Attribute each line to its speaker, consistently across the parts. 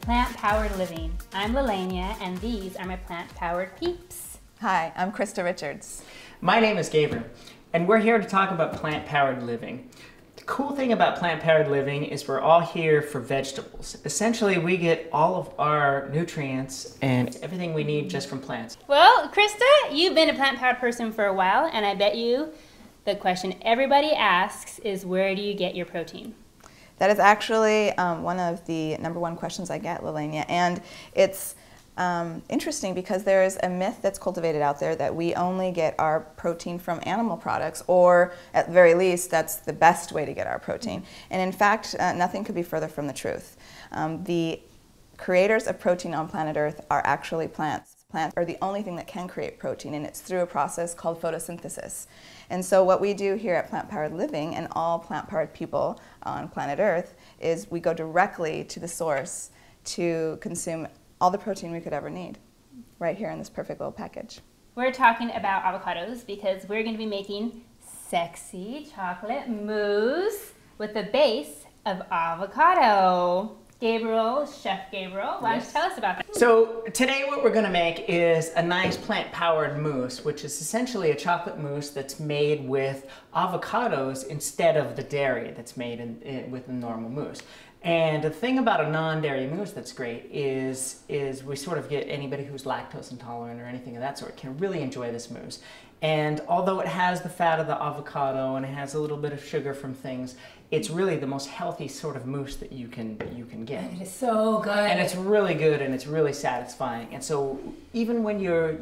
Speaker 1: plant-powered living. I'm Lelania, and these are my plant-powered peeps.
Speaker 2: Hi, I'm Krista Richards.
Speaker 3: My name is Gabriel, and we're here to talk about plant-powered living. The cool thing about plant-powered living is we're all here for vegetables. Essentially, we get all of our nutrients and everything we need just from plants.
Speaker 1: Well, Krista, you've been a plant-powered person for a while, and I bet you the question everybody asks is, where do you get your protein?
Speaker 2: That is actually one of the #1 questions I get, Lelania, and it's interesting because there is a myth that's cultivated out there that we only get our protein from animal products, or at the very least, that's the best way to get our protein. And in fact, nothing could be further from the truth. The creators of protein on planet Earth are actually plants. Plants are the only thing that can create protein, and it's through a process called photosynthesis. And so what we do here at Plant Powered Living, and all plant-powered people on planet Earth, is we go directly to the source to consume all the protein we could ever need, right here in this perfect little package.
Speaker 1: We're talking about avocados because we're going to be making sexy chocolate mousse with the base of avocado. Gabriel, Chef Gabriel, why don't you tell us about that?
Speaker 3: So today what we're going to make is a nice plant-powered mousse, which is essentially a chocolate mousse that's made with avocados instead of the dairy that's made with a normal mousse. And the thing about a non-dairy mousse that's great is we sort of get anybody who's lactose intolerant or anything of that sort can really enjoy this mousse. And although it has the fat of the avocado and it has a little bit of sugar from things, it's really the most healthy sort of mousse that you can get.
Speaker 1: It is so good.
Speaker 3: And it's really good and it's really satisfying. And so even when you're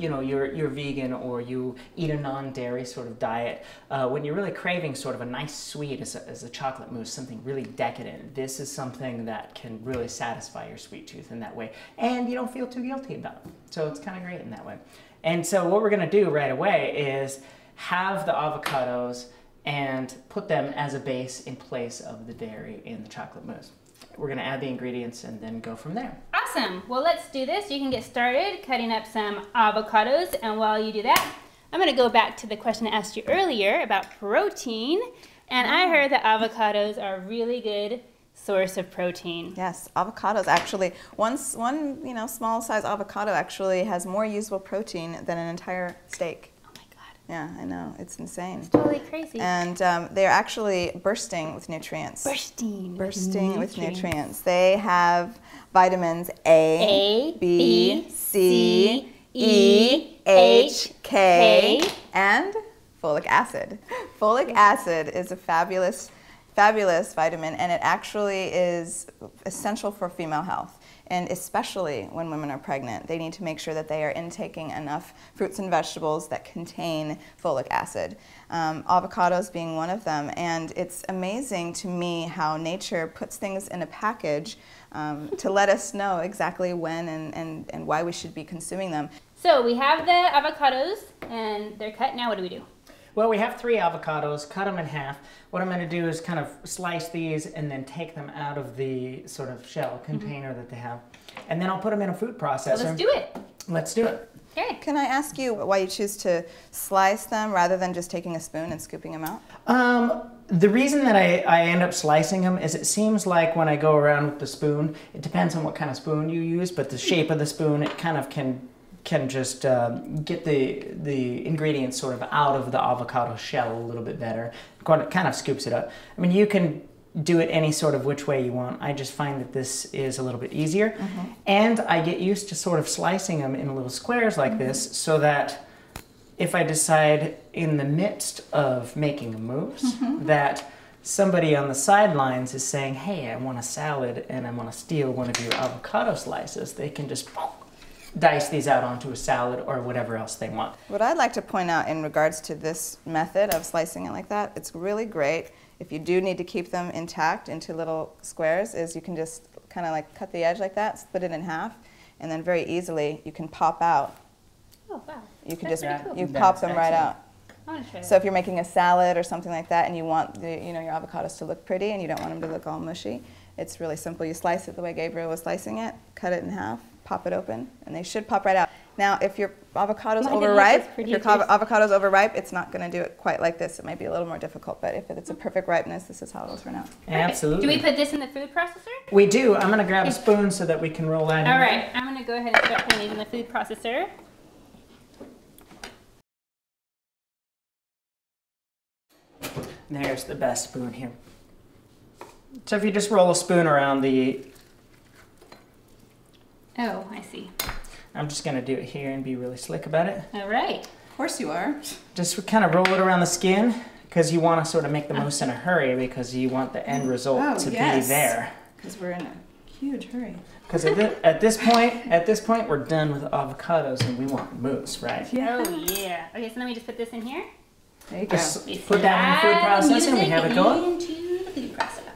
Speaker 3: vegan or you eat a non-dairy sort of diet, when you're really craving sort of a nice sweet as a chocolate mousse, something really decadent, this is something that can really satisfy your sweet tooth in that way. And you don't feel too guilty about it. So it's kind of great in that way. And so what we're going to do right away is have the avocados and put them as a base in place of the dairy in the chocolate mousse. We're going to add the ingredients and then go from there.
Speaker 1: Awesome. Well, let's do this. You can get started cutting up some avocados, and while you do that, I'm going to go back to the question I asked you earlier about protein, and I heard that avocados are a really good source of protein.
Speaker 2: Yes, avocados actually, one small size avocado actually has more usable protein than an entire steak.
Speaker 1: Oh my God.
Speaker 2: Yeah, I know, it's insane.
Speaker 1: It's totally crazy.
Speaker 2: And they're actually bursting with nutrients.
Speaker 1: Bursting
Speaker 2: with nutrients. They have vitamins A, B, C, E, H, K, and folic acid. Folic acid is a fabulous vitamin, and it actually is essential for female health, and especially when women are pregnant. They need to make sure that they are intaking enough fruits and vegetables that contain folic acid, avocados being one of them. And it's amazing to me how nature puts things in a package to let us know exactly when and why we should be consuming them.
Speaker 1: So we have the avocados, and they're cut. Now what do we do?
Speaker 3: Well, we have 3 avocados, cut them in half. What I'm going to do is kind of slice these and then take them out of the sort of shell container that they have. And then I'll put them in a food processor.
Speaker 1: So let's do it.
Speaker 3: Let's do it.
Speaker 1: Okay.
Speaker 2: Can I ask you why you choose to slice them rather than just taking a spoon and scooping them out?
Speaker 3: The reason that I end up slicing them is it seems like when I go around with the spoon, it depends on what kind of spoon you use, but the shape of the spoon, it kind of can just get the ingredients sort of out of the avocado shell a little bit better. It kind of scoops it up. I mean, you can do it any sort of which way you want. I just find that this is a little bit easier. And I get used to sort of slicing them in little squares like this, so that if I decide in the midst of making a mousse that somebody on the sidelines is saying, hey, I want a salad and I want to steal one of your avocado slices, they can just dice these out onto a salad or whatever else they want.
Speaker 2: What I'd like to point out in regards to this method of slicing it like that, it's really great. If you do need to keep them intact into little squares, is you can just kind of like cut the edge like that, split it in half, and then very easily you can pop out.
Speaker 1: Oh, wow.
Speaker 2: You can
Speaker 1: That's
Speaker 2: just,
Speaker 1: pretty cool.
Speaker 2: you pop them right out.
Speaker 1: I want to try that.
Speaker 2: So if you're making a salad or something like that and you want your avocados to look pretty and you don't want them to look all mushy, it's really simple. You slice it the way Gabriel was slicing it, cut it in half, pop it open, and they should pop right out. Now, if your avocado's
Speaker 1: Why the heck
Speaker 2: overripe,
Speaker 1: is
Speaker 2: if your
Speaker 1: producers-
Speaker 2: avocado's overripe, it's not going to do it quite like this. It might be a little more difficult, but if it's a perfect ripeness, this is how it'll turn out.
Speaker 3: Absolutely.
Speaker 1: Do we put this in the food processor?
Speaker 3: We do. I'm going to grab a spoon so that we can roll that in.
Speaker 1: All right, I'm gonna go ahead and start putting these in the food processor.
Speaker 3: There's the best spoon here. So if you just roll a spoon around the...
Speaker 1: Oh, I see.
Speaker 3: I'm just going to do it here and be really slick about it.
Speaker 1: All right.
Speaker 2: Of course you are.
Speaker 3: Just kind of roll it around the skin because you want to sort of make the mousse in a hurry because you want the end result to be there.
Speaker 2: Because we're in a huge hurry.
Speaker 3: Because at this point, we're done with avocados and we want mousse, right?
Speaker 2: Yeah.
Speaker 1: Oh yeah. Okay, so let me just put this in here.
Speaker 2: There you go.
Speaker 3: Just put that in the food processor and we have it going.
Speaker 1: Into the food processor.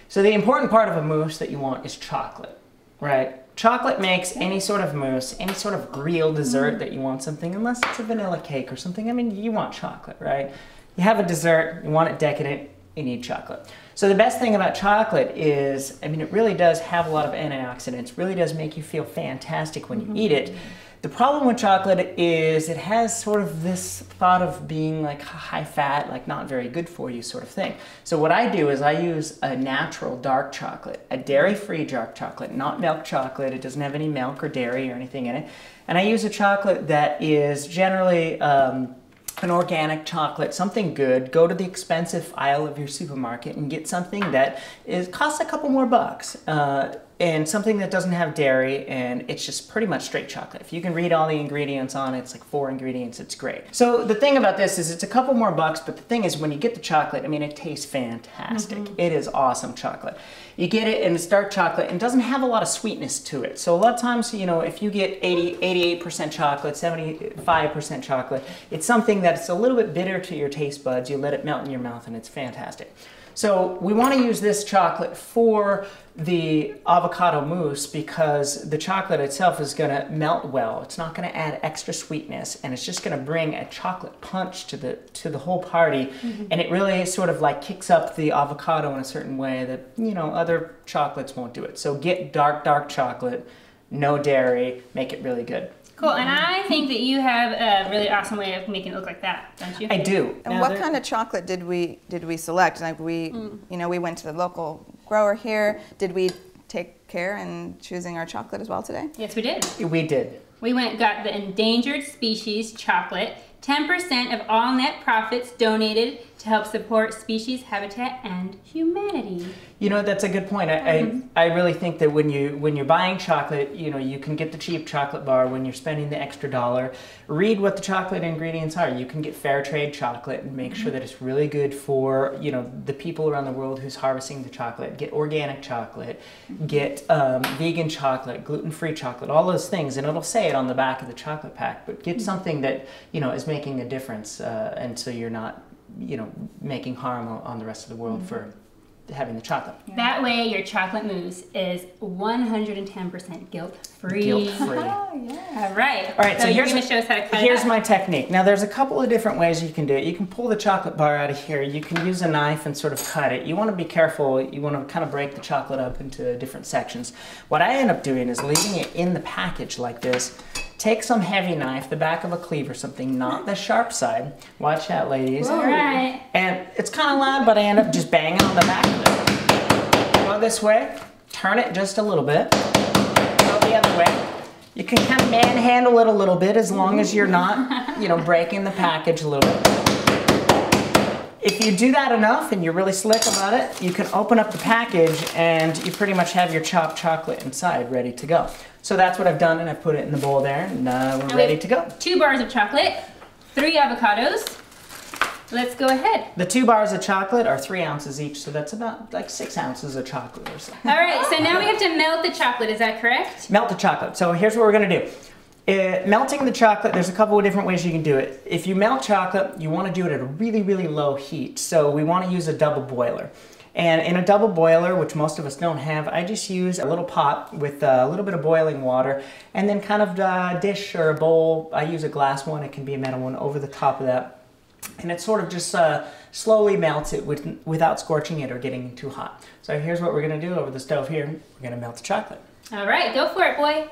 Speaker 3: So the important part of a mousse that you want is chocolate, right? Chocolate makes any sort of mousse, any sort of real dessert that you want something, unless it's a vanilla cake or something. I mean, you want chocolate, right? You have a dessert, you want it decadent, you need chocolate. So the best thing about chocolate is, I mean, it really does have a lot of antioxidants, really does make you feel fantastic when you eat it. The problem with chocolate is it has sort of this thought of being like high fat, like not very good for you sort of thing. So what I do is I use a natural dark chocolate, a dairy-free dark chocolate, not milk chocolate. It doesn't have any milk or dairy or anything in it. And I use a chocolate that is generally an organic chocolate, something good. Go to the expensive aisle of your supermarket and get something that costs a couple more bucks. And something that doesn't have dairy, and it's just pretty much straight chocolate. If you can read all the ingredients on it, it's like 4 ingredients, it's great. So the thing about this is it's a couple more bucks, but the thing is when you get the chocolate, I mean, it tastes fantastic. It is awesome chocolate. You get it and it's dark chocolate and it doesn't have a lot of sweetness to it. So a lot of times, you know, if you get 88% chocolate, 75% chocolate, it's something that's a little bit bitter to your taste buds. You let it melt in your mouth and it's fantastic. So we want to use this chocolate for the avocado mousse because the chocolate itself is going to melt well. It's not going to add extra sweetness, and it's just going to bring a chocolate punch to the whole party. And it really sort of like kicks up the avocado in a certain way that, you know, other chocolates won't do it. So get dark chocolate, no dairy, make it really good.
Speaker 1: Cool, and I think that you have a really awesome way of making it look like that, don't you?
Speaker 3: I do.
Speaker 2: And what kind of chocolate did we select? Like you know, we went to the local grower here. Did we take care in choosing our chocolate as well today?
Speaker 1: Yes, we did.
Speaker 3: We did.
Speaker 1: We got the endangered species chocolate. 10% of all net profits donated to help support species, habitat, and humanity.
Speaker 3: You know, that's a good point. I really think that when you're buying chocolate, you know, you can get the cheap chocolate bar when you're spending the extra $1. Read what the chocolate ingredients are. You can get fair trade chocolate and make sure that it's really good for, you know, the people around the world who's harvesting the chocolate. Get organic chocolate, get vegan chocolate, gluten-free chocolate, all those things, and it'll say it on the back of the chocolate pack. But get something that, you know, is making a difference, and so you're not, you know, making harm on the rest of the world for having the chocolate.
Speaker 1: That way your chocolate mousse is 110% guilt-free.
Speaker 3: Guilt-free.
Speaker 1: Oh, yeah. All right.
Speaker 3: All right, so
Speaker 1: you're
Speaker 3: here's
Speaker 1: going to show us how to cut it
Speaker 3: Here's
Speaker 1: up.
Speaker 3: my technique. Now there's a couple of different ways you can do it. You can pull the chocolate bar out of here. You can use a knife and sort of cut it. You want to be careful. You want to kind of break the chocolate up into different sections. What I end up doing is leaving it in the package like this. Take some heavy knife, the back of a cleaver or something, not the sharp side. Watch out, ladies.
Speaker 1: All right.
Speaker 3: And it's kind of loud, but I end up just banging on the back of it. Go this way, turn it just a little bit, go the other way. You can kind of manhandle it a little bit as long as you're not, you know, breaking the package a little bit. If you do that enough and you're really slick about it, you can open up the package and you pretty much have your chopped chocolate inside ready to go. So that's what I've done, and I've put it in the bowl there, and we're ready to go. 2
Speaker 1: bars of chocolate, 3 avocados. Let's go ahead.
Speaker 3: The 2 bars of chocolate are 3 ounces each, so that's about like 6 ounces of chocolate or so.
Speaker 1: All right, so now we have to melt the chocolate, is that correct?
Speaker 3: Melt the chocolate. So here's what we're gonna do. Melting the chocolate, there's a couple of different ways you can do it. If you melt chocolate, you want to do it at a really, really low heat. So we want to use a double boiler. And in a double boiler, which most of us don't have, I just use a little pot with a little bit of boiling water and then kind of a dish or a bowl. I use a glass one, it can be a metal one, over the top of that. And it sort of just slowly melts it without scorching it or getting too hot. So here's what we're going to do over the stove here. We're going to melt the chocolate.
Speaker 1: All right, go for it, boy.